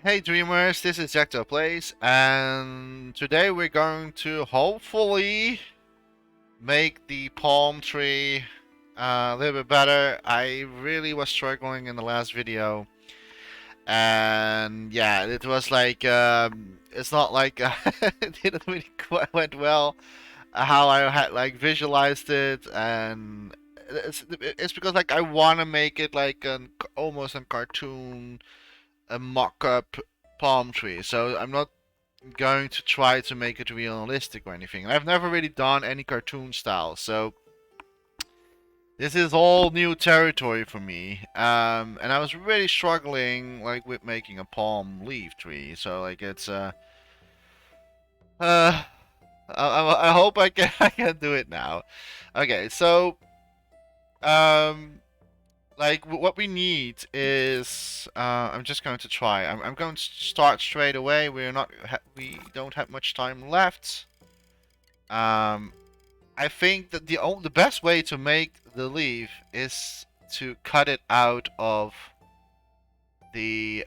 Hey Dreamers, this is Jacto Plays, and today we're going to hopefully make the palm tree a little bit better. I really was struggling in the last video, and yeah, it was like it's not like it didn't really quite went well how I had like visualized it, and it's because like I want to make it like an almost a cartoon, a mock-up palm tree. So I'm not going to try to make it realistic or anything. I've never really done any cartoon style, so this is all new territory for me. And I was really struggling like with making a palm leaf tree. So like it's uh I hope I can I can do it now. Okay, so um like what we need is I'm just going to try. I'm going to start straight away. We don't have much time left. Um, I think that the best way to make the leaf is to cut it out of the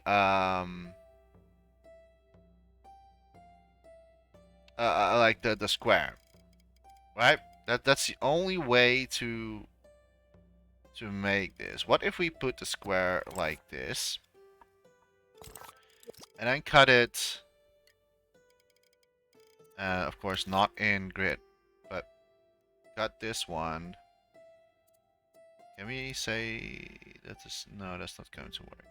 like the square, right? That's the only way to make this. What if we put the square like this and then cut it? Of course, not in grid, but cut this one. Can we say that is no? That's not going to work.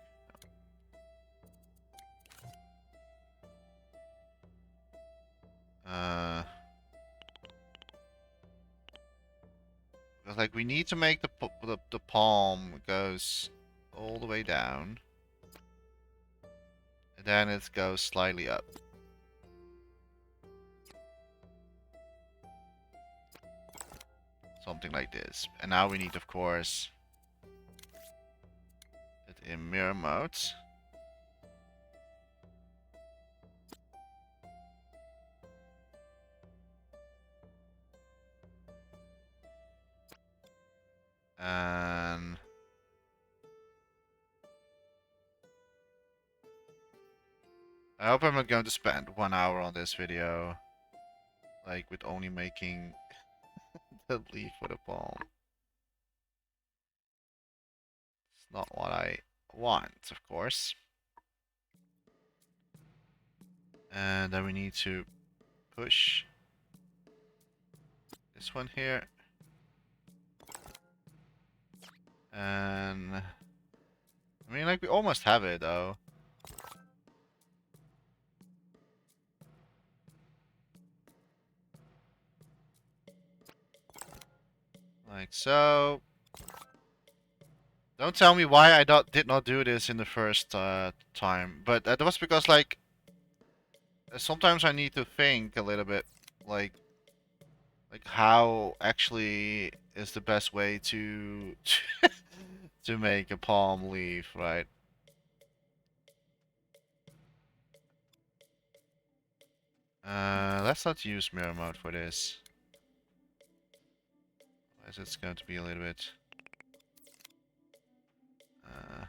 No. Because like we need to make the palm goes all the way down, and then it goes slightly up. Something like this. And now we need, of course, it in mirror mode. And I hope I'm not going to spend 1 hour on this video, like with only making the leaf for the palm. It's not what I want, of course. And then we need to push this one here. And I mean, like we almost have it though. Like so. Don't tell me why I did not do this in the first time, but that was because like sometimes I need to think a little bit, like how actually is the best way to to make a palm leaf, right? Let's not use mirror mode for this, as it's going to be a little bit. Uh,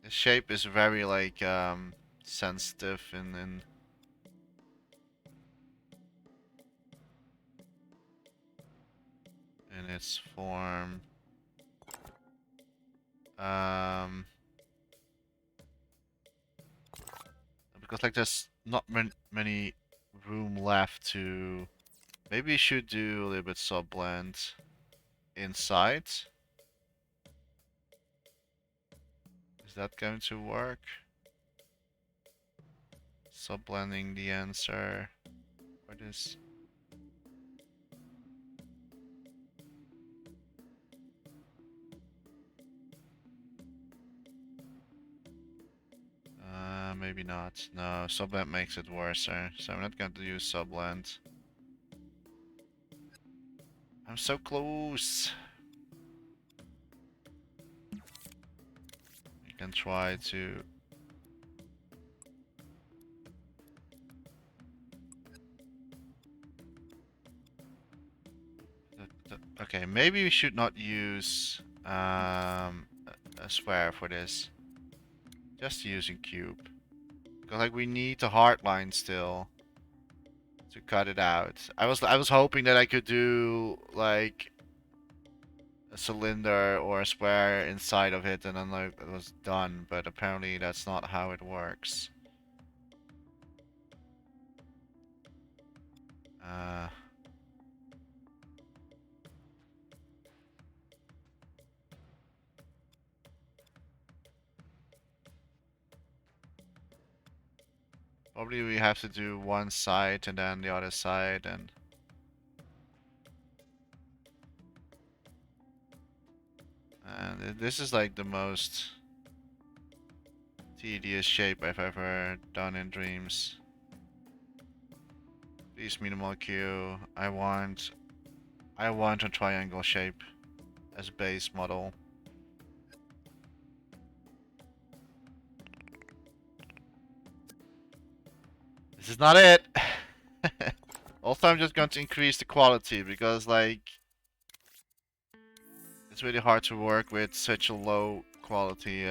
the shape is very like sensitive in its form. Because like there's not many room left to. Maybe we should do a little bit sub blend inside. Is that going to work? Sub blending the answer for this. Maybe not. No, subblend makes it worse, so I'm not going to use subblend. I'm so close. We can try to. Okay, maybe we should not use a square for this. Just using cube. Because like we need the hard line still to cut it out. I was hoping that I could do like a cylinder or a square inside of it and then like it was done, but apparently that's not how it works. Uh Probably we have to do one side and then the other side and this is like the most tedious shape I've ever done in Dreams. Please minimal Q. I want a triangle shape as base model. This is not it. Also, I'm just going to increase the quality because like it's really hard to work with such a low quality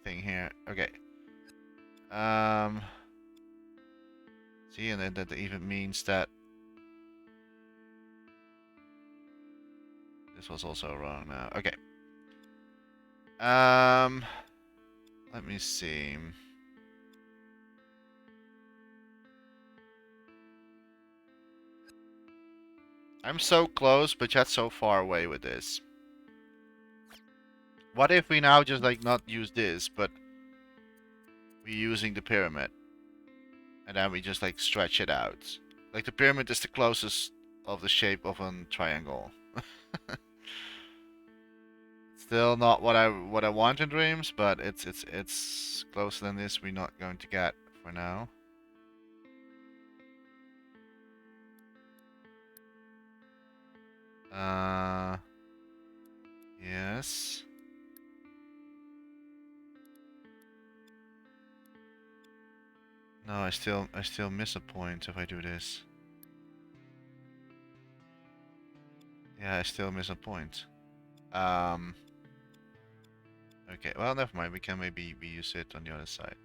thing here. Okay. See, and then that even means that this was also wrong now. Okay. Let me see. I'm so close, but yet so far away with this. What if we now just like not use this, but we're using the pyramid? And then we just like stretch it out. Like the pyramid is the closest of the shape of a triangle. Still not what I want in Dreams, but it's closer than this we're not going to get for now. Yes. No, I still miss a point if I do this. Yeah, I still miss a point. Okay, well, never mind. We can maybe use it on the other side.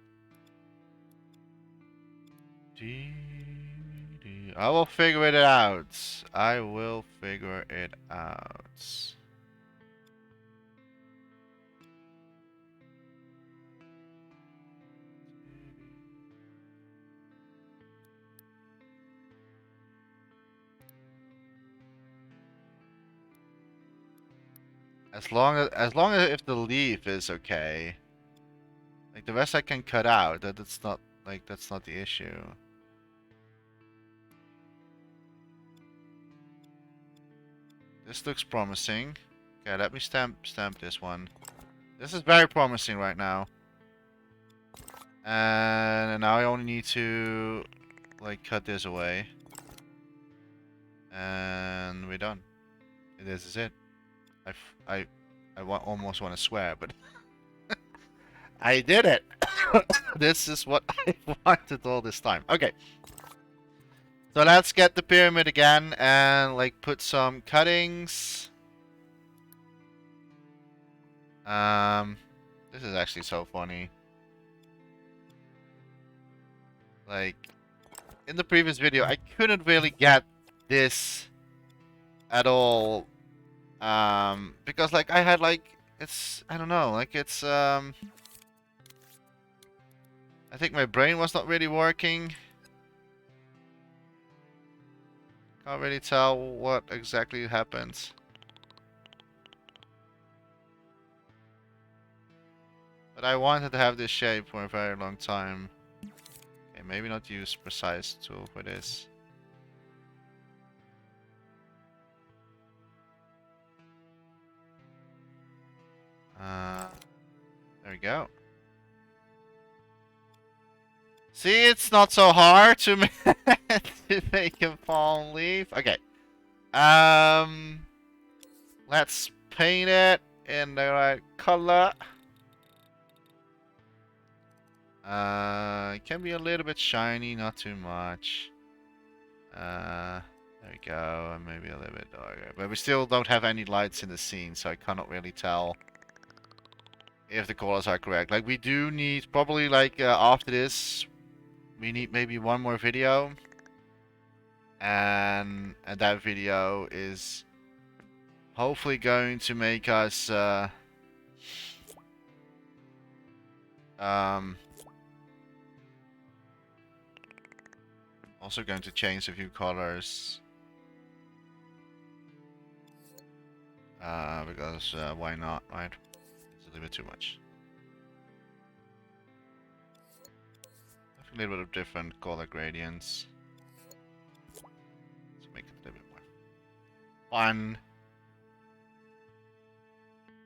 I will figure it out. I will figure it out. As long as if the leaf is okay. Like the rest I can cut out. That's not the issue. This looks promising. Okay, let me stamp this one. This is very promising right now. And now I only need to like cut this away. And we're done. This is it. I almost want to swear, but I did it. This is what I wanted all this time. Okay. So let's get the pyramid again and like put some cuttings. This is actually so funny. Like in the previous video, I couldn't really get this at all. Because like I had like I don't know, like I think my brain was not really working. Can't really tell what exactly happens. But I wanted to have this shape for a very long time. Okay, maybe not use precise tool for this. There we go. See, it's not so hard to to make a palm leaf. Okay. Let's paint it in the right color. It can be a little bit shiny, not too much. There There we go, and maybe a little bit darker. But we still don't have any lights in the scene, so I cannot really tell if the colors are correct. Like, we do need, probably like after this, we need maybe one more video. And that video is hopefully going to make us also going to change a few colors. Because why not, right? It's a little bit too much. A little bit of different color gradients. Let's make it a little bit more fun.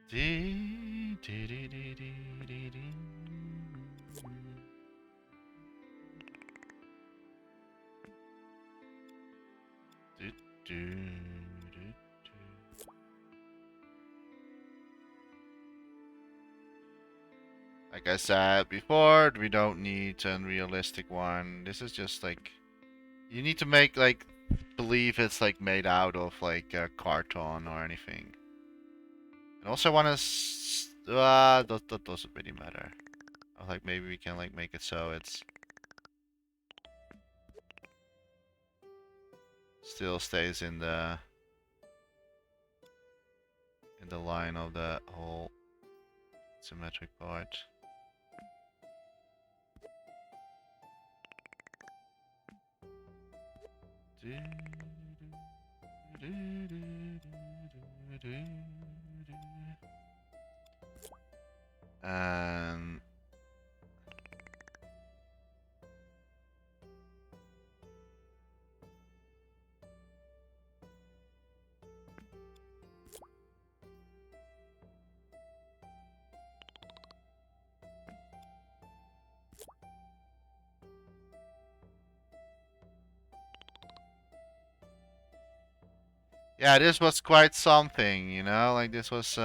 Dee, dee, dee, dee, dee, dee, dee. Do, do, do, do. Like I said before, we don't need an unrealistic one. This is just like, you need to make like believe it's like made out of like carton or anything. And also want to that doesn't really matter. I was like, maybe we can like make it so it's still stays in the line of the whole symmetric part. And yeah, this was quite something, you know, like this was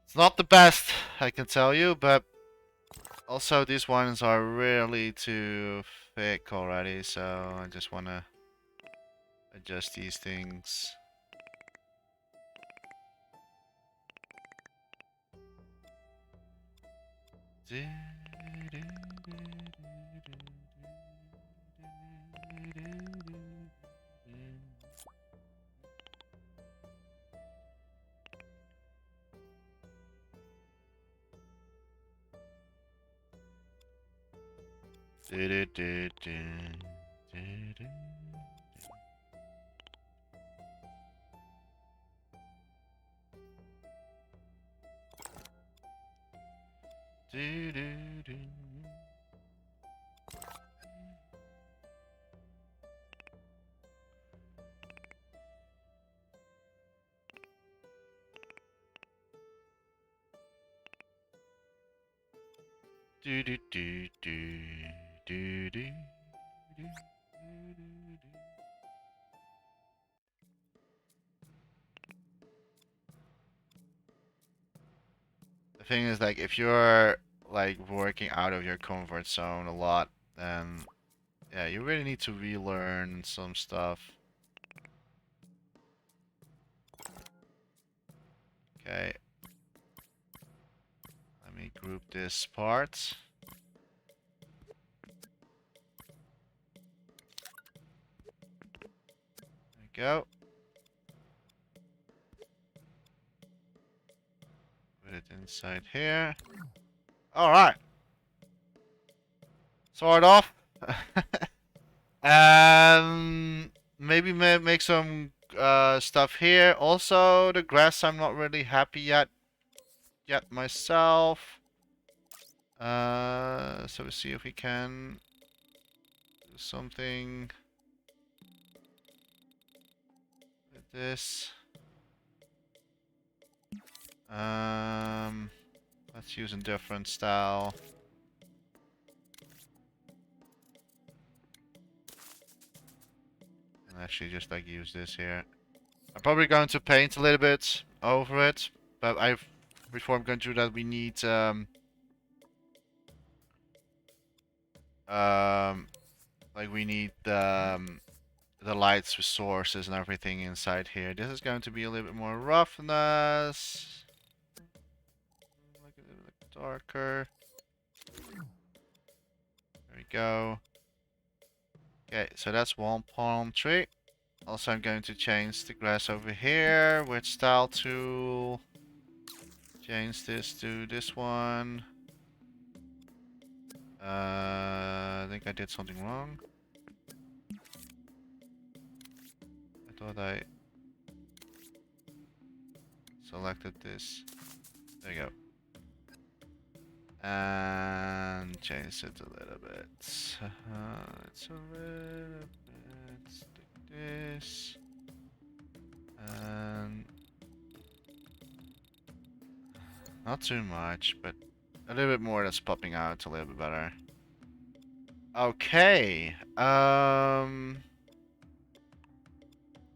it's not the best, I can tell you, but also these ones are really too thick already, so I just wanna adjust these things. The thing is, like, if you're like working out of your comfort zone a lot, then yeah, you really need to relearn some stuff. Okay. Let me group this part. There we go. Put it inside here. Alright. Sort of. Maybe make some stuff here. Also, the grass I'm not really happy yet myself. So we see if we can do something with this. Let's use a different style. And actually just like use this here. I'm probably going to paint a little bit over it, but before I'm going to do that, we need Like we need the lights resources and everything inside here. This is going to be a little bit more roughness. Like a little bit darker. There we go. Okay, so that's one palm tree. Also, I'm going to change the grass over here with style tool. Change this to this one. I think I did something wrong. I thought I selected this. There you go. And change it a little bit. It's a little bit like this. And not too much, but a little bit more that's popping out a little bit better. Okay.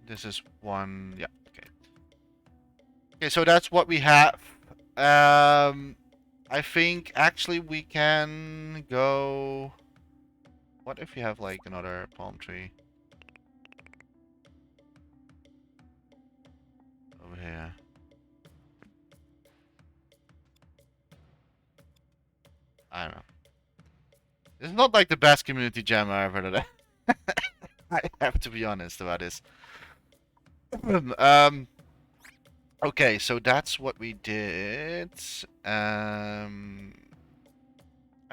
This is one. Yeah. Okay. Okay. So that's what we have. I think actually we can go. What if we have like another palm tree over here? I don't know. It's not like the best community jam I've ever done. I have to be honest about this. um. Okay, so that's what we did. I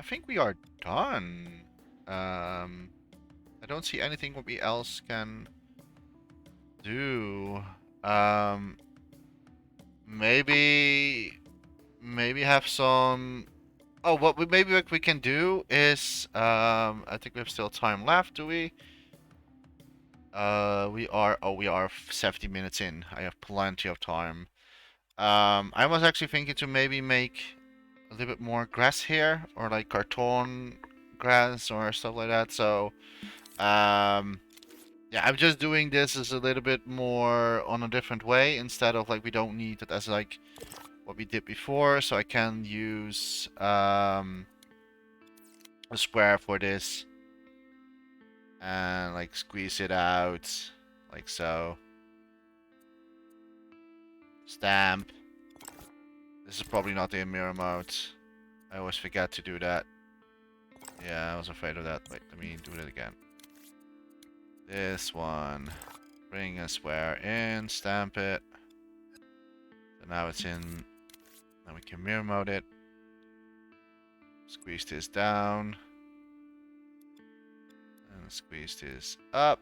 think we are done. I don't see anything what we else can do. Um, maybe have some. Oh, maybe what we can do is I think we have still time left. Do we? We are 70 minutes in. I have plenty of time. I was actually thinking to maybe make a little bit more grass here, or like carton grass or stuff like that. So, yeah, I'm just doing this as a little bit more on a different way instead of like we don't need it as like what we did before. So I can use a square for this and like squeeze it out like so. Stamp. This is probably not in mirror mode. I always forget to do that. Yeah, I was afraid of that. Wait, let me do it again. This one. Bring a square in, stamp it. So now it's in. Now we can mirror mode it. Squeeze this down. And squeeze this up.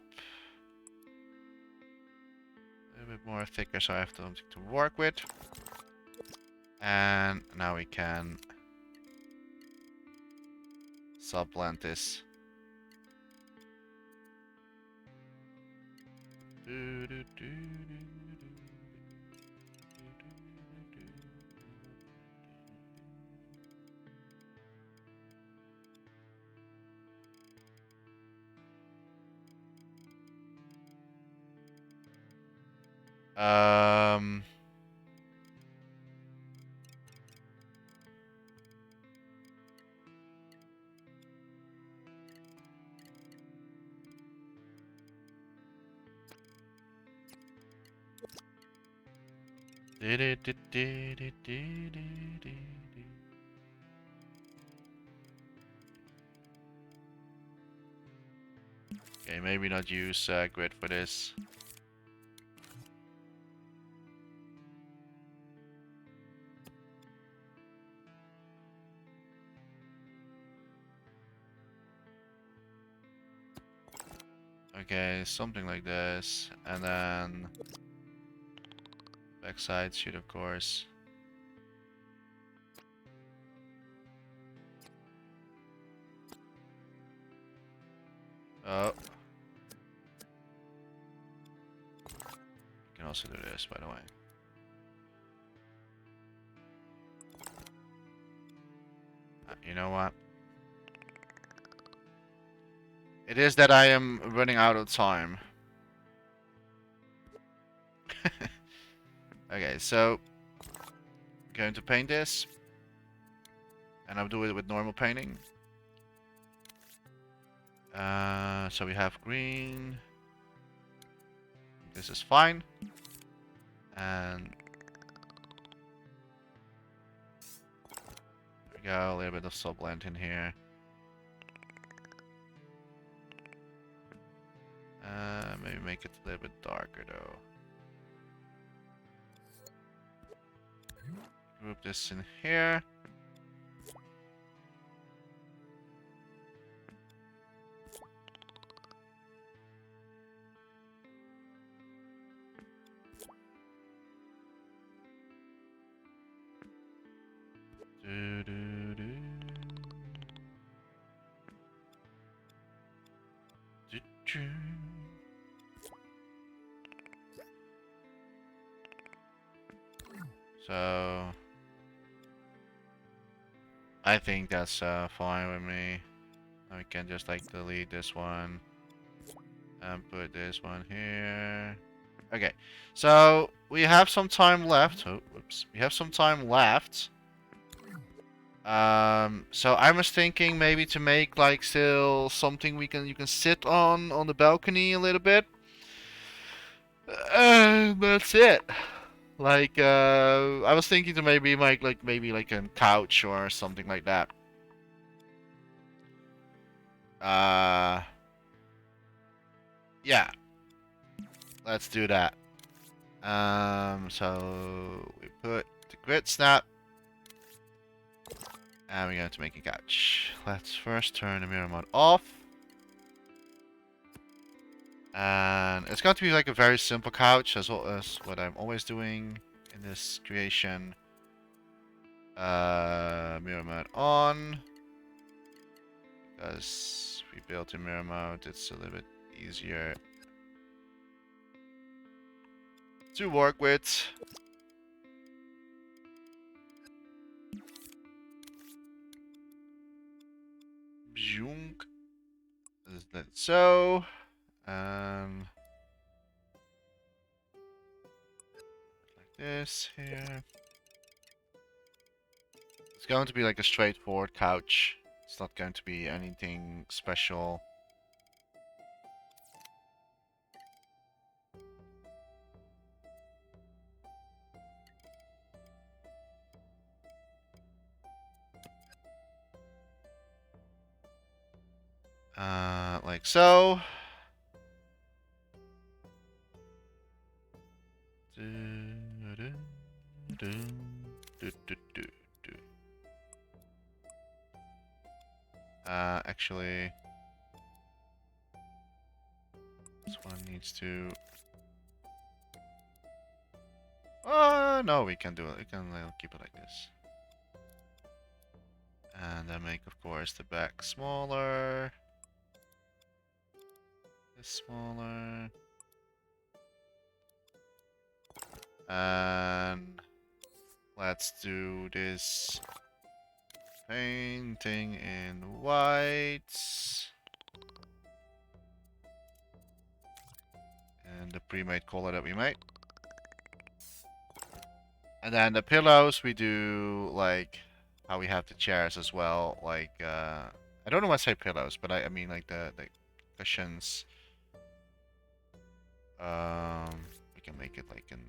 A little bit more thicker so I have something to work with. And now we can subblend this. Um. Okay, maybe not use grid for this. Okay, something like this, and then backside shoot, of course. Oh, you can also do this, by the way. You know what? It is that I am running out of time. Okay, so I'm going to paint this, and I'll do it with normal painting. So we have green. This is fine. And there we go, a little bit of subblend in here. Maybe make it a little bit darker though. Group this in here. Do, do, do. Do, do. So I think that's fine with me. I can just like delete this one and put this one here. Okay, so we have some time left. Oh, whoops. We have some time left. So I was thinking maybe to make like still something you can sit on the balcony a little bit. That's it. Like I was thinking to maybe make maybe like a couch or something like that. Yeah, let's do that. So we put the grid snap. And we're going to make a couch. Let's first turn the mirror mode off. And it's going to be like a very simple couch, as well as what I'm always doing in this creation. Mirror mode on. Because we built in mirror mode, it's a little bit easier to work with. Junk. Is that so? Like this here. It's going to be like a straightforward couch. It's not going to be anything special. Like so. Actually, this one needs to. No, we can do it. We can keep it like this. And then make, of course, the back smaller. This smaller. And let's do this painting in white. And the pre-made color that we made. And then the pillows we do like how we have the chairs as well. Like I don't know why I say pillows, but I mean like the cushions. We can make it like an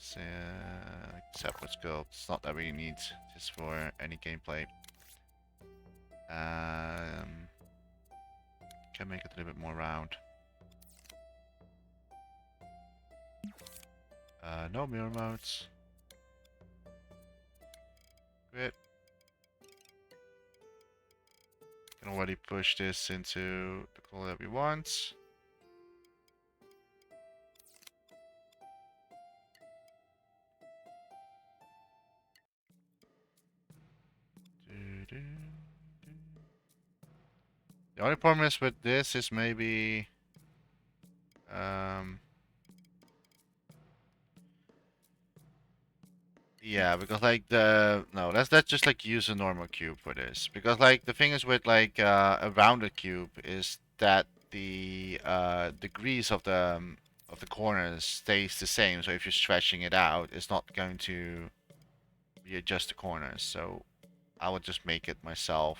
separate sculpt. It's not that we need just for any gameplay. Can make it a little bit more round. No mirror modes. Great. Can already push this into the color that we want. The only problem is with this is maybe yeah, because like let's just like use a normal cube for this. Because like the thing is with like a rounded cube is that the degrees of the corners stays the same. So if you're stretching it out, it's not going to readjust the corners. So I would just make it myself.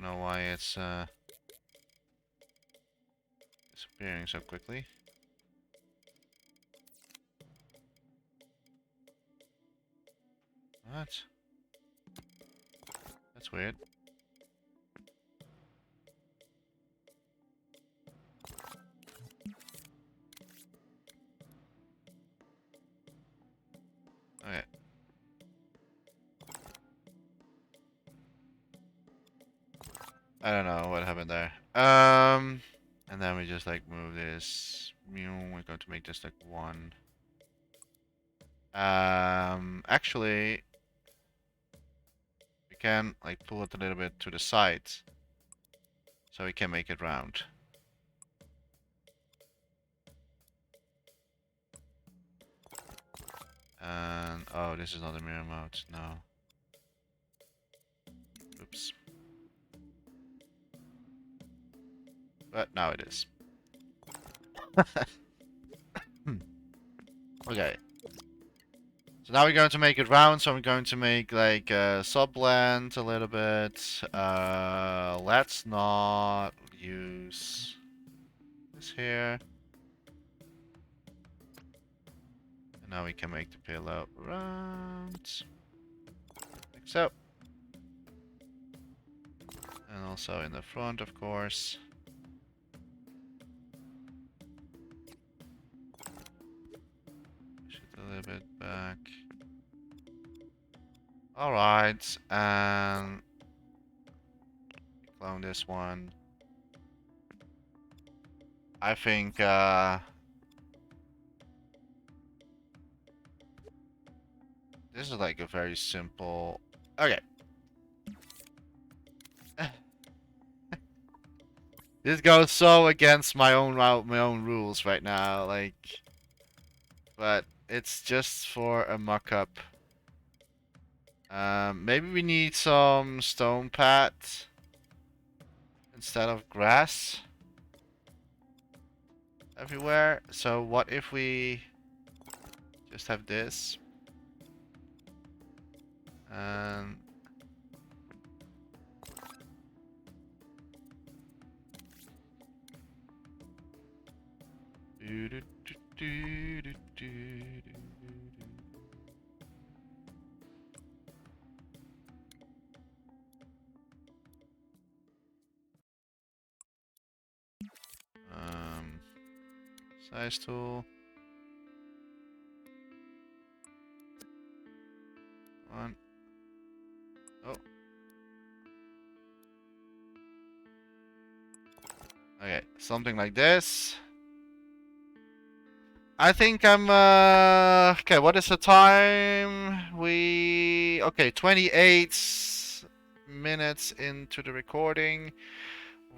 know why it's disappearing so quickly. What? That's weird. Okay. I don't know what happened there. And then we just like move this. We're going to make this like 1. Actually, we can like pull it a little bit to the side, so we can make it round. And oh, this is not a mirror mode. No. Oops. But now it is. Okay. So now we're going to make it round, so I'm going to make like a sub-blend a little bit. Let's not use this here. And now we can make the pillow round. Like so. And also in the front, of course. Push it a little bit back. Alright, and clone this one. I think this is like a very simple. Okay. This goes so against my own rules right now, like, but it's just for a mock-up. Maybe we need some stone pads instead of grass everywhere. So what if we just have this and size tool. One. Oh. Okay, something like this. I think I'm okay, what is the time? Okay, 28 minutes into the recording.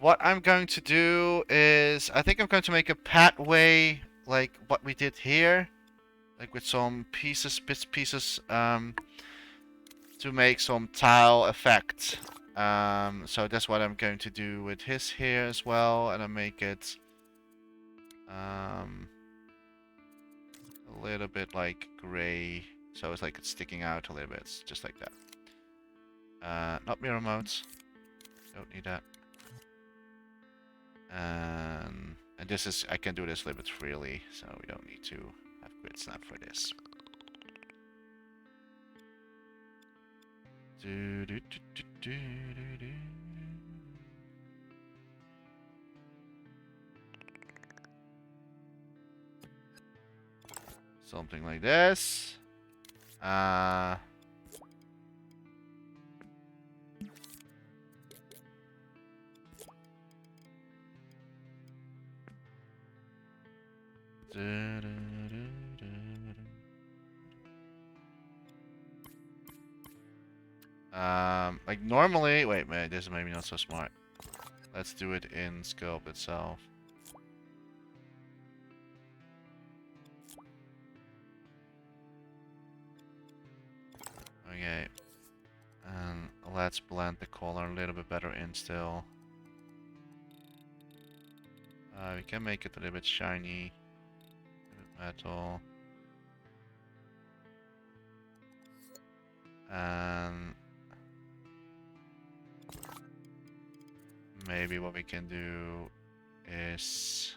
What I'm going to do is I think I'm going to make a pathway like what we did here, like with some pieces to make some tile effect. So that's what I'm going to do with his here as well, and I make it a little bit like gray, so it's like it's sticking out a little bit, just like that. Not mirror modes, don't need that. And this is, I can do this a little bit freely, so we don't need to have grid snap for this. Something like this. Like normally, wait, man, this is maybe not so smart. Let's do it in Sculpt itself. Okay, and let's blend the color a little bit better in still. We can make it a little bit shiny, a bit metal. And maybe what we can do is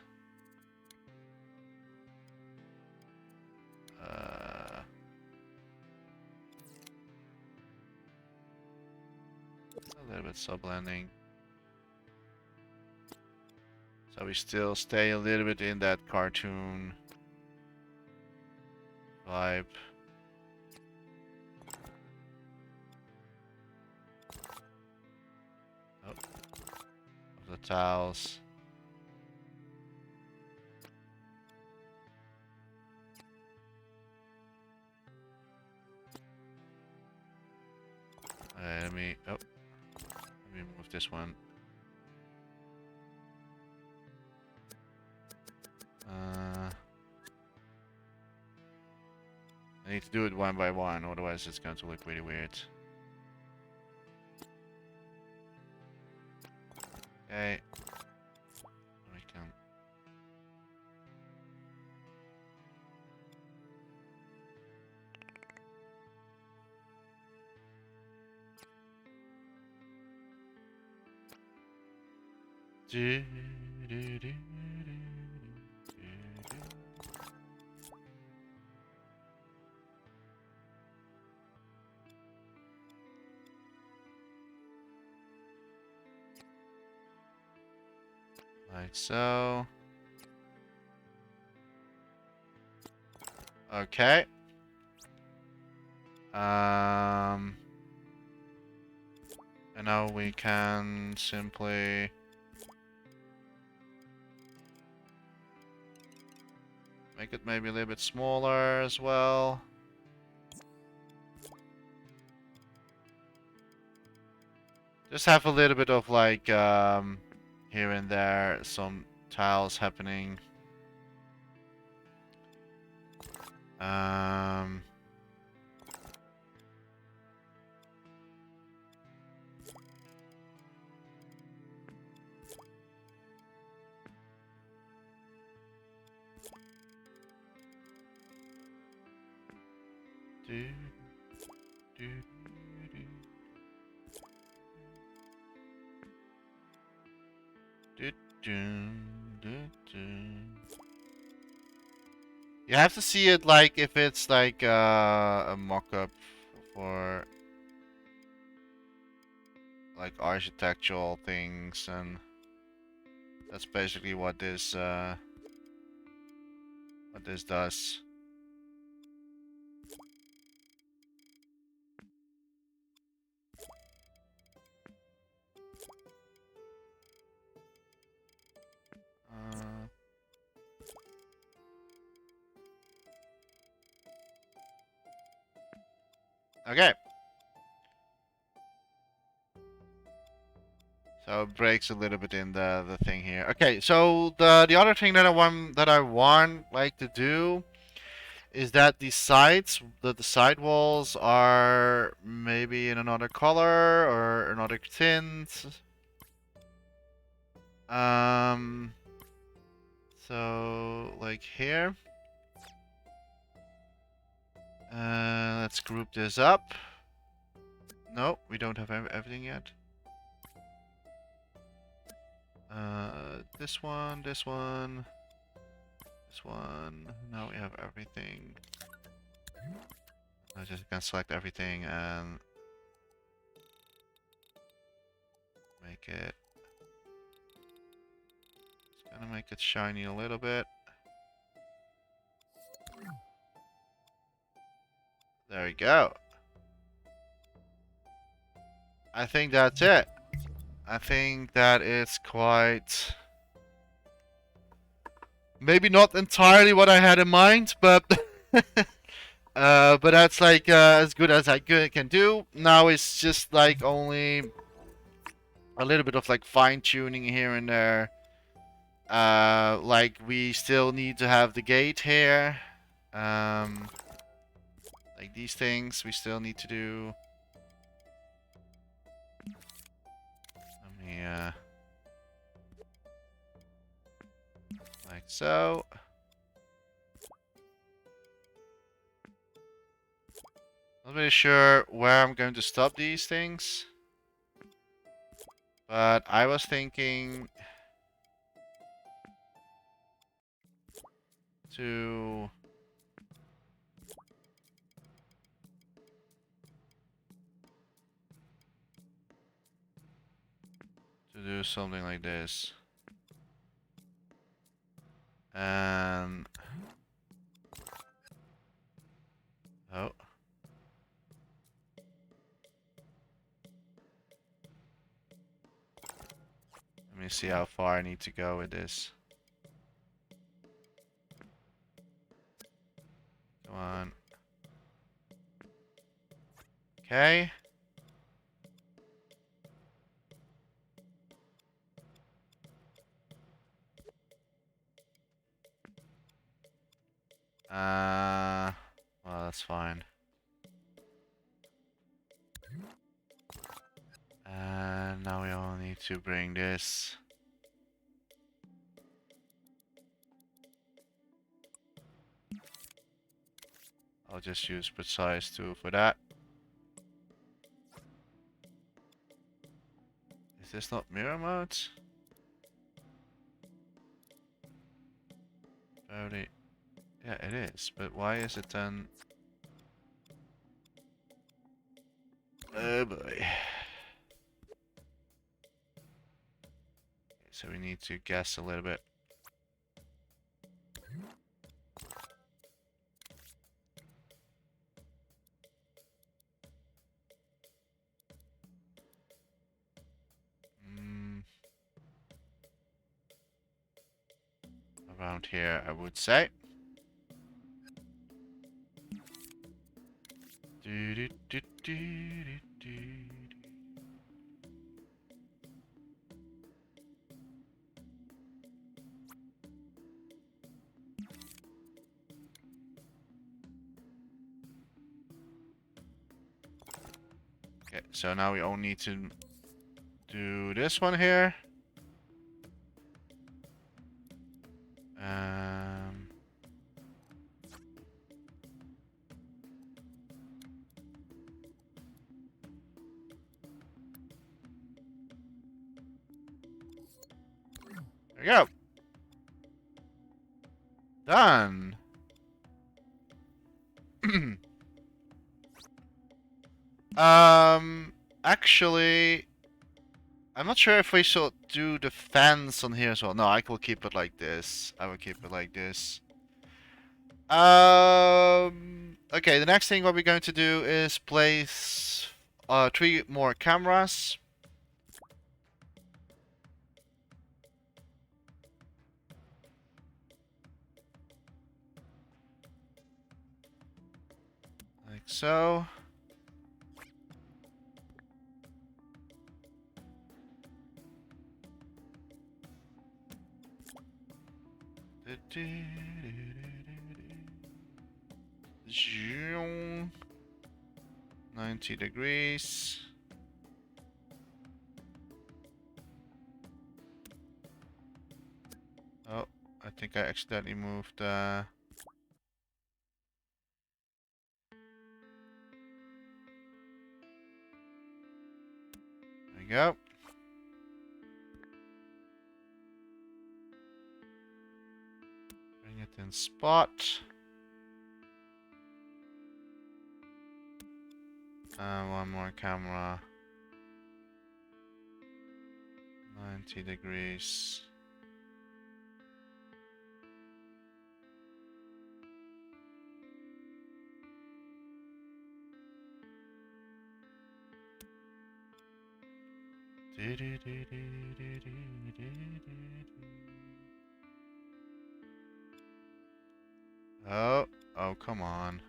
a little bit sub-blending. So we still stay a little bit in that cartoon vibe. Oh, of the tiles. Let me move this one. I need to do it one by one, otherwise it's going to look really weird. Okay. We can. Do, do, do, do. Like so. Okay. And now we can simply make it maybe a little bit smaller as well. Just have a little bit of like here and there some tiles happening. Do, do, do. Do, do, do, do. You have to see it like if it's like a mock-up for like architectural things, and that's basically what this does. Okay. So it breaks a little bit in the thing here. Okay, so the other thing that I want like to do is that the side walls are maybe in another color or another tint. So like here. Let's group this up. No, we don't have everything yet. This one, this one, this one. Now we have everything. I just can select everything and make it. Just gonna make it shiny a little bit. There we go. I think that's it. I think that it's quite... Maybe not entirely what I had in mind, but... but that's like as good as I can do. Now it's just like only a little bit of like fine-tuning here and there. Like we still need to have the gate here. Like these things we still need to do. Let me like so. Not really sure where I'm going to stop these things, But I was thinking to do something like this. And oh. Let me see how far I need to go with this. Come on. Okay. Well, that's fine. And now we all need to bring this. I'll just use precise 2 for that. Is this not mirror mode? Very. Yeah, it is. But why is it then? Oh boy. Okay, so we need to guess a little bit. Around here, I would say. Do, do, do, do, do, do. Okay, so now we only need to do this one here. There we go. Done. Actually, I'm not sure if we should do the fence on here as well. No, I will keep it like this. I will keep it like this. Okay, the next thing what we're going to do is place 3 more cameras. Like so. Zoom. 90 degrees. Oh, I think I accidentally moved there we go. Bring it in spot. One more camera. 90 degrees. Oh, oh, come on.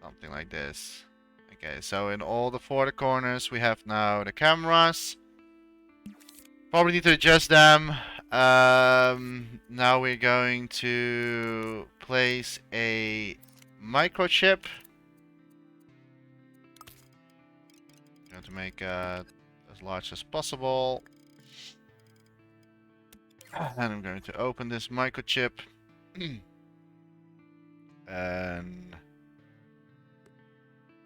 Something like this. Okay, so in all the 4 corners we have now the cameras. Probably need to adjust them. Now we're going to place a microchip. Going to make as large as possible. And I'm going to open this microchip. And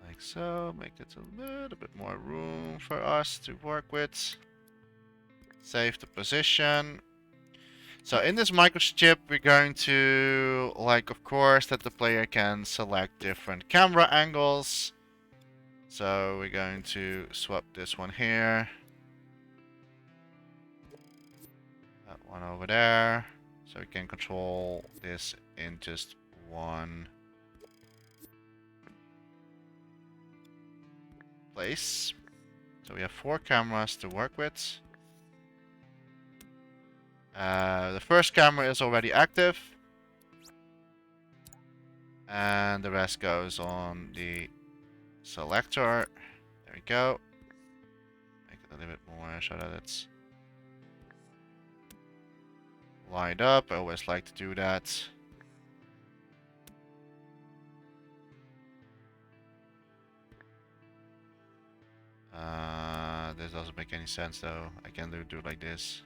like so, make it a little bit more room for us to work with. Save the position. So in this microchip, we're going to, like, of course, that the player can select different camera angles. So we're going to swap this one here. That one over there. So we can control this in just one place. So we have 4 cameras to work with. The first camera is already active. And the rest goes on the selector. There we go. Make it a little bit more so that it's lined up. I always like to do that. This doesn't make any sense though. I can do it like this.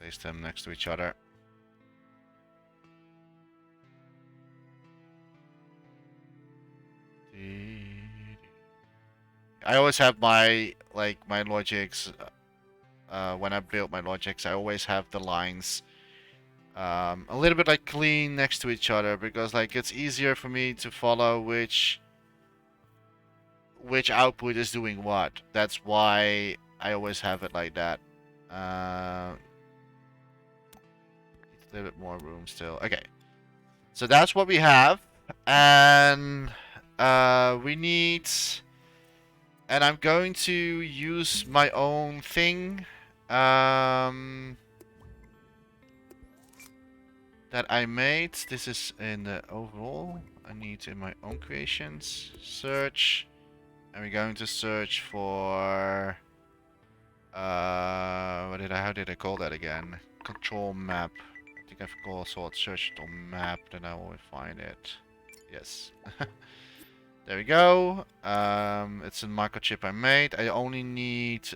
Place them next to each other. I always have my logics. When I build my logics, I always have the lines a little bit like clean next to each other because like it's easier for me to follow which output is doing what. That's why I always have it like that. A little bit more room still. Okay, so that's what we have, and we need. And I'm going to use my own thing that I made. This is in the overall. I need in my own creations. Search. And we're going to search for... how did I call that again? Control map. I think I've also searched on map, then I will find it. Yes. There we go. It's a microchip I made. I only need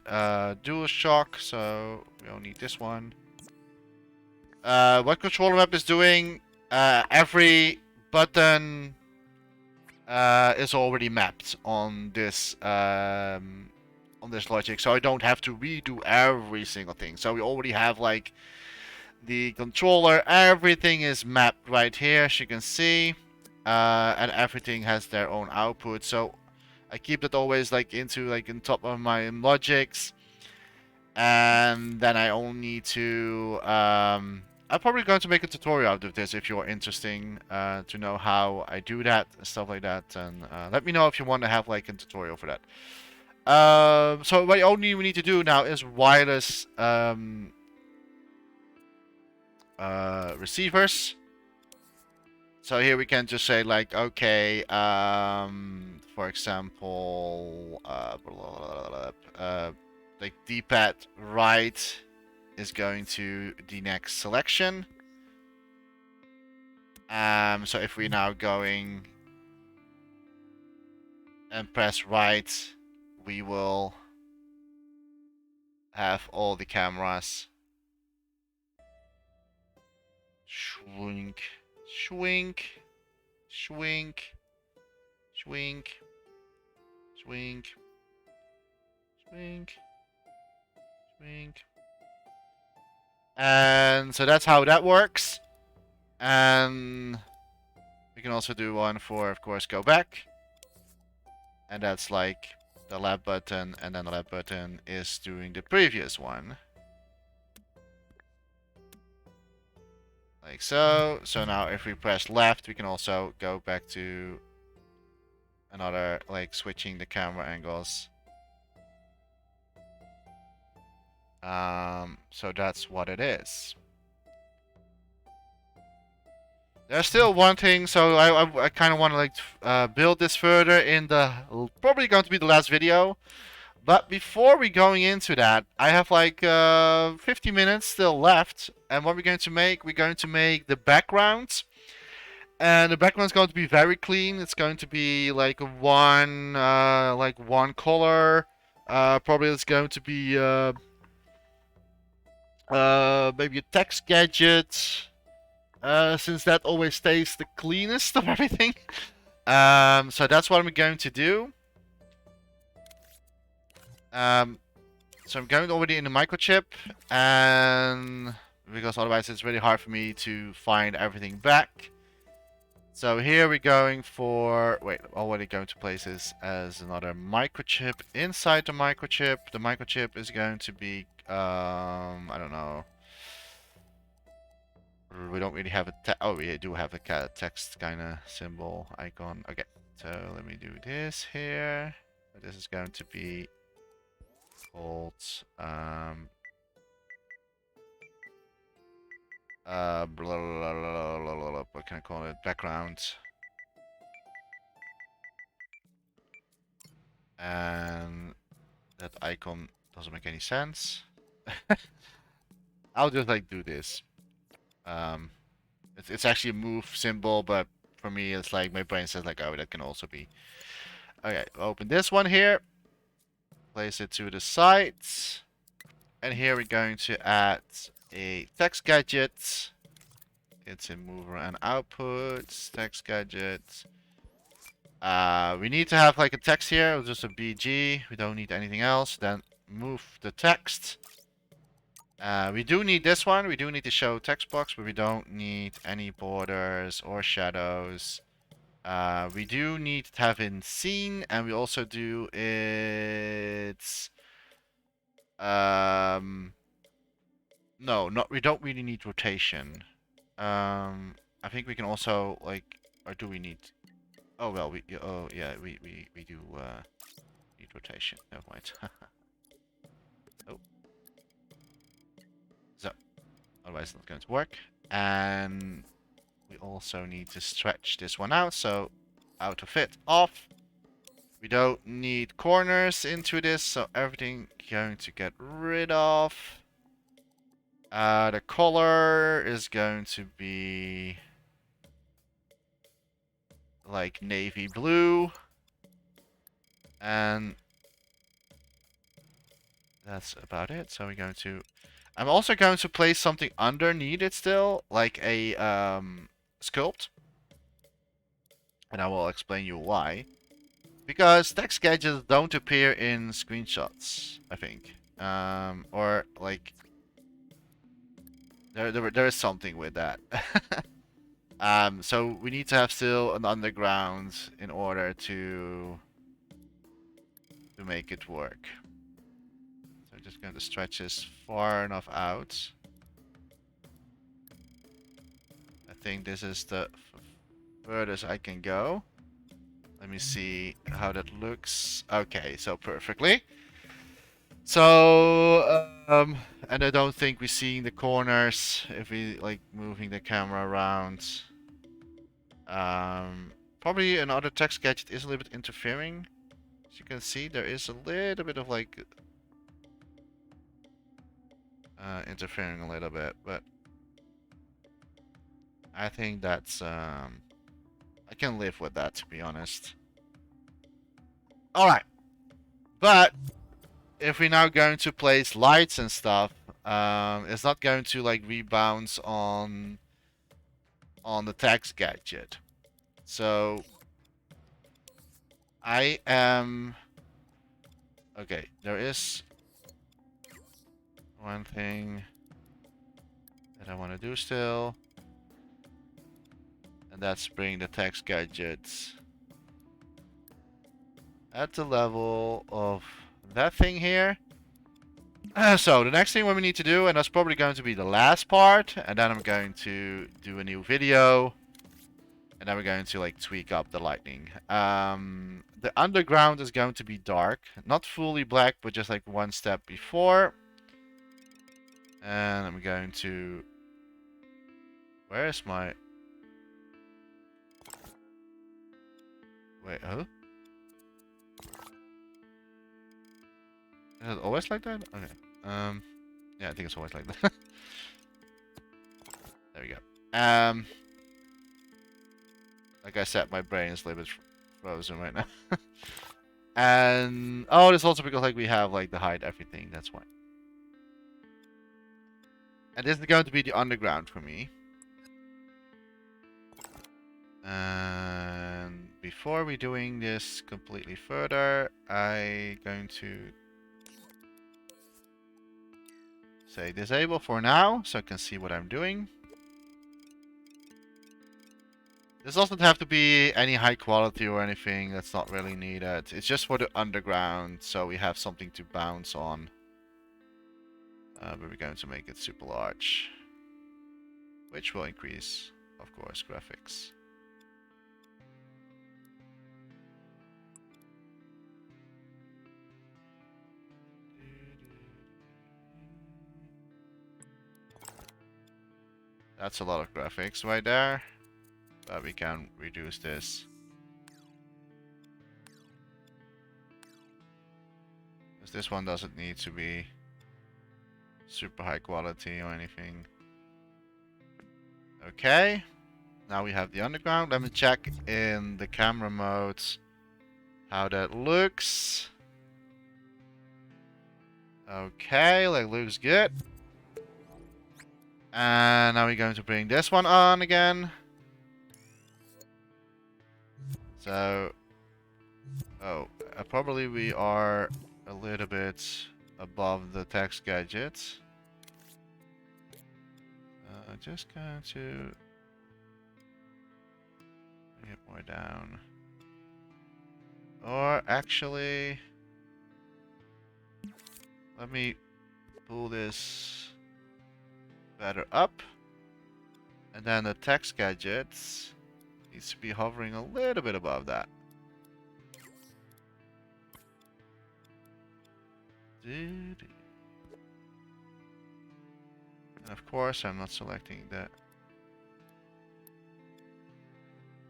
dual shock, so we only need this one. What controller map is doing? Every button is already mapped on this logic, so I don't have to redo every single thing. So we already have like the controller. Everything is mapped right here, as you can see. And everything has their own output, so I keep it always like in top of my logics, and then I only need to I'm probably going to make a tutorial out of this if you're interested to know how I do that and stuff like that, and let me know if you want to have like a tutorial for that. So what only we need to do now is wireless receivers. So here we can just say like, okay, for example, like D-pad right is going to the next selection. So if we're now going and press right, we will have all the cameras shrink. Swink, swink, swink, swink, swink, swink. And so that's how that works. And we can also do one for, of course, go back. And that's like the left button, and then the left button is doing the previous one. Like so. So now if we press left, we can also go back to another, like switching the camera angles. So that's what it is. There's still one thing, so I kind of want to like build this further in the probably going to be the last video. But before we going into that, I have like 50 minutes still left, and what we're going to make the background, and the background is going to be very clean. It's going to be like one color. Probably it's going to be maybe a text gadget, since that always stays the cleanest of everything. So that's what I'm going to do. So I'm going already in the microchip, and because otherwise it's really hard for me to find everything back. So here we're going for, wait, already going to place this as another microchip inside the microchip. The microchip is going to be, I don't know. We don't really have a, oh, we do have a text kind of symbol icon. Okay, so let me do this here. This is going to be called, blah, blah, blah, blah, blah, blah, blah, what can I call it? Background. And that icon doesn't make any sense. I'll just like do this. It's actually a move symbol, but for me it's like my brain says like, oh, that can also be. Okay, open this one here. Place it to the side. And here we're going to add a text gadget. It's a mover and output. Text gadget. We need to have like a text here, just a BG. We don't need anything else. Then move the text. We do need this one. We do need to show text box, but we don't need any borders or shadows. We do need to have in scene, and we also do its. No, not. We don't really need rotation. I think we can also like, or do we need? Oh well, we. Oh yeah, we do need rotation. Never mind. Oh. So, otherwise it's not going to work. And we also need to stretch this one out. So, out of it, off. We don't need corners into this, so everything going to get rid of. The color is going to be like navy blue. And that's about it. So we're going to... I'm also going to place something underneath it still, like a sculpt. And I will explain you why. Because text gadgets don't appear in screenshots, I think. Or like... There is something with that. So we need to have still an underground in order to make it work. So I'm just going to stretch this far enough out. I think this is the furthest I can go. Let me see how that looks. Okay, so perfectly. So, and I don't think we're seeing the corners if we like moving the camera around. Probably another text gadget is a little bit interfering. As you can see, there is a little bit of like interfering a little bit, but I think that's I can live with that, to be honest. All right, but if we're now going to place lights and stuff, it's not going to like rebound on the text gadget. So I am okay. There is one thing that I want to do still, and that's bring the text gadgets at the level of that thing here. So the next thing what we need to do, and that's probably going to be the last part, and then I'm going to do a new video, and then we're going to like tweak up the lighting. The underground is going to be dark, not fully black, but just like one step before. And I'm going to... Where is my... Wait, huh? Is it always like that? Okay. Yeah, I think it's always like that. There we go. Like I said, my brain is a little bit frozen right now. And oh, it's also because like we have like the hide everything. That's why. And this is going to be the underground for me. And before we doing this completely further, I'm going to say disable for now, so I can see what I'm doing. This doesn't have to be any high quality or anything. That's not really needed. It's just for the underground, so we have something to bounce on. But we're going to make it super large, which will increase, of course, graphics. That's a lot of graphics right there, but we can reduce this. Because this one doesn't need to be super high quality or anything. Okay, now we have the underground. Let me check in the camera modes how that looks. Okay, that looks good. And now we're going to bring this one on again. So, probably we are a little bit above the text gadget. Just going to bring it more down. Or actually, let me pull this better up. And then the text gadgets needs to be hovering a little bit above that. And of course, I'm not selecting that.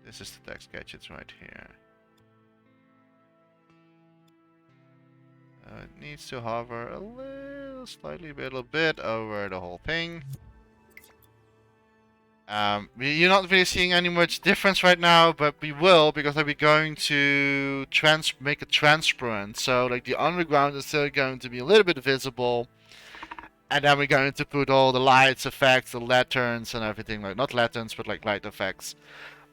This is the text gadgets right here. It needs to hover a little bit over the whole thing. You're not really seeing any much difference right now, but we will, because we're going to make it transparent. So like the underground is still going to be a little bit visible. And then we're going to put all the lights, effects, the lanterns and everything, like not lanterns, but like light effects.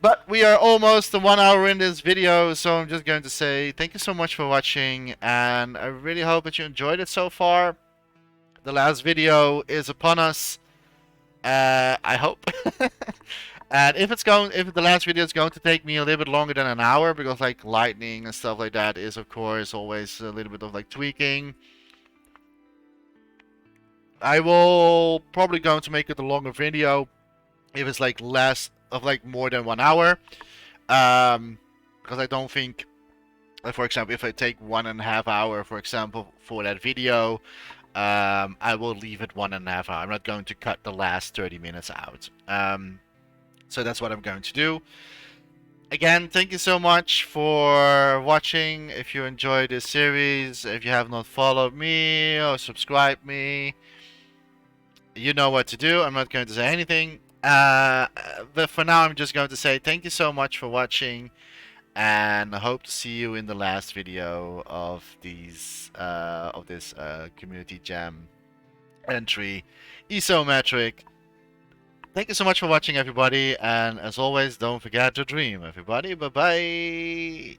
But we are almost 1 hour in this video, so I'm just going to say thank you so much for watching, and I really hope that you enjoyed it so far. The last video is upon us. I hope. And if the last video is going to take me a little bit longer than an hour, because like lightning and stuff like that is of course always a little bit of like tweaking, I will probably going to make it a longer video if it's like less of like more than 1 hour. Because I don't think, like, for example, if I take 1.5 hours, for example, for that video, I will leave it 1.5 hours. I'm not going to cut the last 30 minutes out. So that's what I'm going to do. Again, thank you so much for watching. If you enjoyed this series, if you have not followed me or subscribed me, you know what to do. I'm not going to say anything. But for now, I'm just going to say thank you so much for watching, and I hope to see you in the last video of this community jam entry, Isometric. Thank you so much for watching, everybody, and as always, don't forget to dream, everybody. Bye bye.